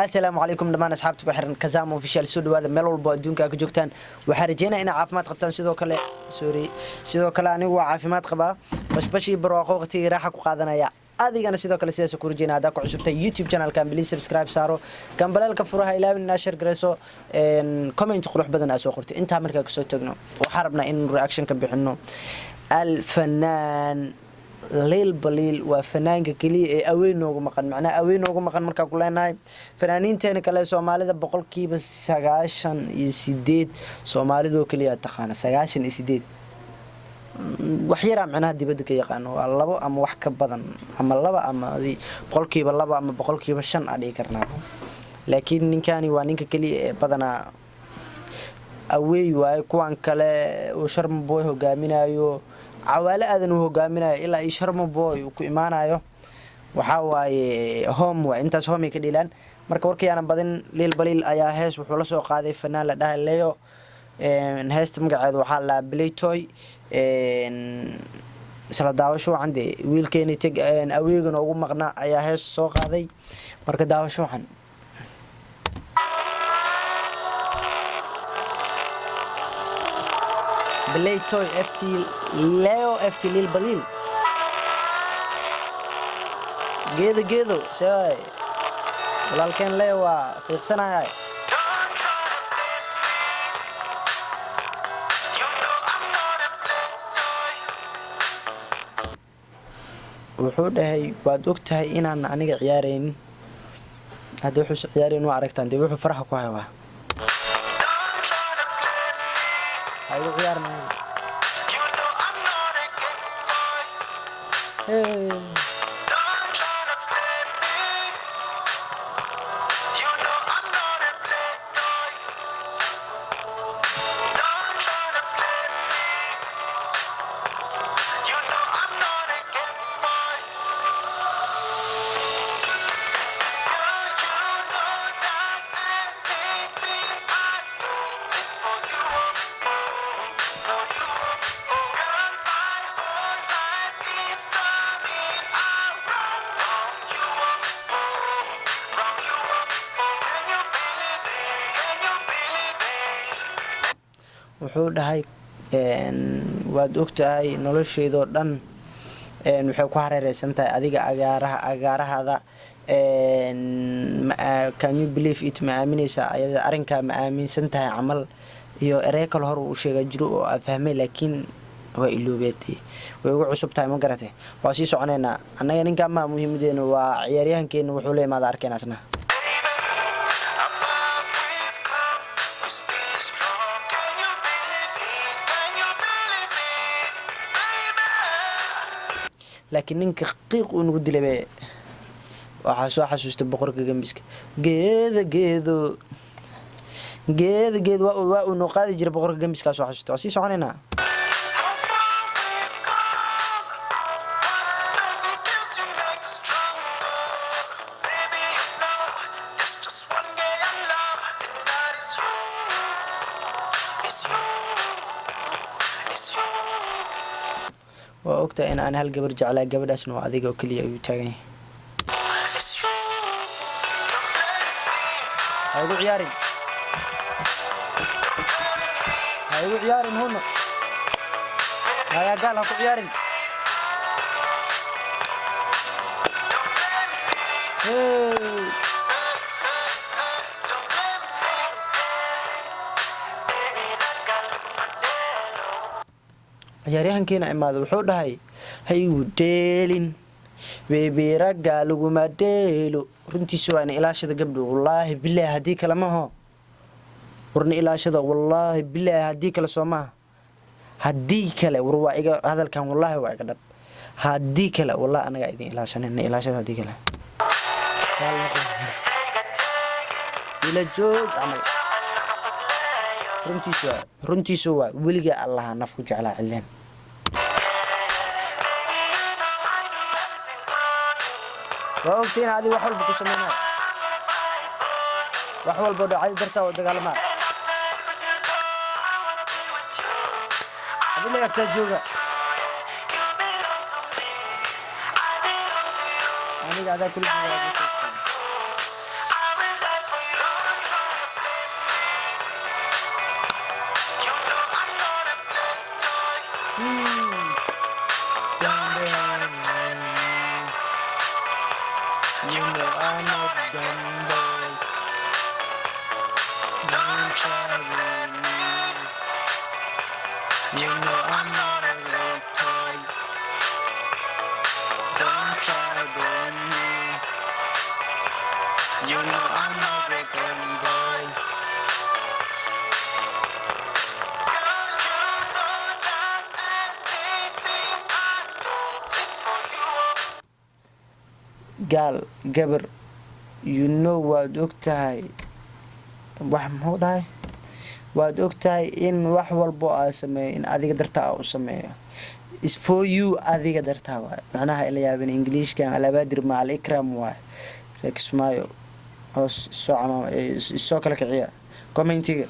السلام عليكم دمان أصحابتك وحرن كزام اوفيشال سو dhawaada meel walba adduunka ka joogtaan waxaan rajeynayaa inaad caafimaad qabtaan sidoo kale anigu waa caafimaad qabaa bashbashi barwaaqo waqtiga raaxa ku qaadanaya adigana sidoo kale sidaas ku rajeynaa hadaa ku cusubtay YouTube channel-kan please subscribe saaro kambalelka furaha ilaawin inaa share gareyso comment qurux badan aad soo qortay inta markaa ka soo tagno waxaan rabnaa in reaction ka bixino الفنان ليل بليل وفنانك كلي أوين نوجو مقن معناه أوين نوجو مقن مركب كلنا فنانين تاني كلا سومالي ده بقول كي بس سجاشن يسديد سومالي دو كلي أتخانة سجاشن يسديد وحيرة معناها دي بدك يقانو الله أم وحكة بدن أما الله أما ذي بقول كي بالله أما بقول كي بشن عليه كرناه لكن نكاني وانك كلي بدنا أوي وكوان كلا وشرم بوه وجامينا يو عوالة أذن وهو جامنا إلا يشرم بوي وكو إيمانايو وحاواي هوم وإنتاس هومي كديلان marka warkayana badan leel baliil ayaa hees wuxuu la soo qaaday fanaan la dhahay Leo heesta magaceedu waxa la Playtoy isla daawasho candi wiilkeeni tag aweegan ugu maqna ayaa hees soo qaaday marka daawasho waxan Playtoy FT Leo FT ليل بليل جيدو ساي ولكن Leo في سنة هاي وحود هاي بعد وقت هاي إن أنا عيارين هذا وحوش عيارين وعرفتان دي وحو فرحة كويسة هاي عيارنا wuxuu dhahay waad ogtahay nolosheedo dhan waxay ku hareereysan tahay adiga agaarahada can you believe it ma aaminaysa ayada arinka ma aaminsan tahay amal iyo erey kale hor uu sheegay jiro oo aan fahmay laakiin waa iloobeetay way ugu cusub tahay ma garatay waa sii soconeena anaga ninka ma muhiimadeena waa ciyaaryahankeena wuxuu leeyahay arkeenasna لكن نينك قيق ونقول دلبي وحاسو حاسوست بقرك جنبسك جيد ونقاد يجري بقرك جنبسك حاسو حاسوست وسي سعننا وأكتر أنا هالجبر على جبر أسنو عادي جو كليه يتاعي هايو عيارين هون هيا قال هاكو عيارين ciyaaryahan keena imaado wuxuu dhahay hayu deelin beebiraga lagu madeelo runtiisu waa in ilaashada gabdho wallahi billahi hadii kala ma ho warna ilaashada wallahi billahi hadii kala Soomaa hadii kale war waa iga hadalkan wallahi waa iga dhab hadii kale wallahi anaga idin ilaashanayna ilaashada hadii kale ila joog amal runtiisu waa weliga Allah nafku jeclaa cileen وأوكتين هذه وحول بكسمينها وحول بدو عايز درتها ودقالما أقول لك تجوغا أنا قاعد أكل You know I'm a victim boy. gaal gabar you know waad ogtahay wax muxuu dhahay waad ogtahay in wax walbo aa sameeyo in adiga dartaa u sameeyo is for you adiga dartaa waay macnaha ila yaabin ingiliishka alabaadir maal ikram waay reexmayo oo soo kala kiciya commentiga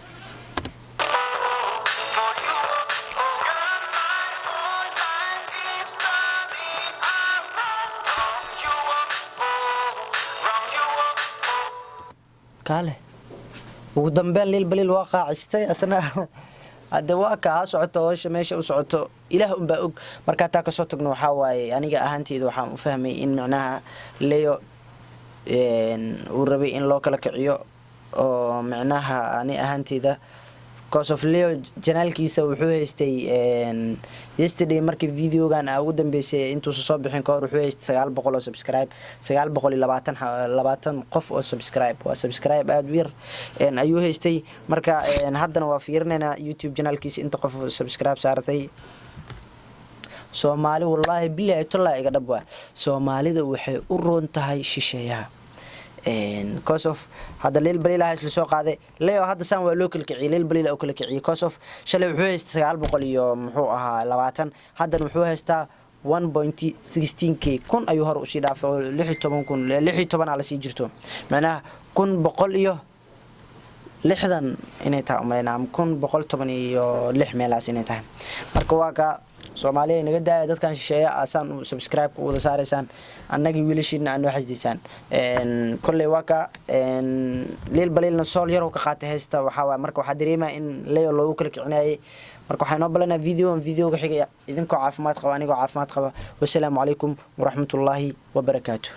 kale ugu dambeyn liil baliil waa qaacistay asna hadda waa ka socoto hawsha meesha u socoto ilaah un baa og marka taa ka soo tagno waxa waaye aniga ahaanteedu waxaan u fahmay in macnaha Leo uu rabay in loo kala kiciyo oo macnaha ani ahaanteeda because of Leo channelkiisa wuxuu haystay yesterday markii videogan ugu dambeysay intuu soo bixin ka hor wuxuu haystay 900 oo subscribe 920 qof oo subscribe waa subscribe aad u yar ayuu haystay marka haddana waa fiirinaynaa YouTube channelkiisa inta qof subscribe saartay Soomaali wallahi billahi tallaahi iga dhab waa Soomaalida waxay u roon tahay shisheeyaha cause of hada leel baliil ah isla soo qaaday Leo hadda saan waa loo kala kiciyay leel baliil oo kala kiciyay cause of shalay wuxuu haystay 900 iyo muxuu ahaa 20 haddana wuxuu haystaa 1.16k kun ayuu hor u sii dhaafay 16 ala sii jirto macnaha 100 iyo 60 inay tahay umaynaa 116 meelaas inay tahay marka waa ka Soomaaliya inaga daaya dadkan shisheeya asaan u subscribe ku wada saaraysan annagii wiilashiina aan wax xisdiisaan kullee waa ka leel baliilna sool yar oo ka qaatay heesta waxa waa marka waxa dareemaa in Leo loo kala kicinayay marka waxaan oo balanaa videoga xigaya idinkoo caafimaad qaba anigoo caafimaad qaba wassalaamu calaykum waraxmatullaahi wabarakaatuh